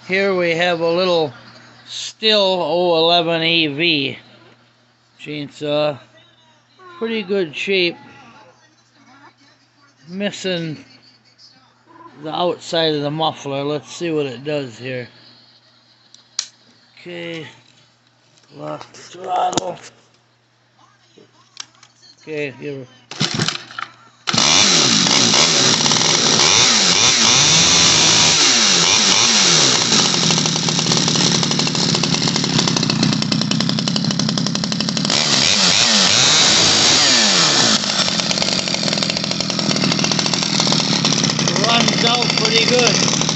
Here we have a little Stihl 011 AV chainsaw. Pretty good shape. Missing the outside of the muffler. Let's see what it does here. Okay, lock the throttle. Okay, here. Runs out pretty good.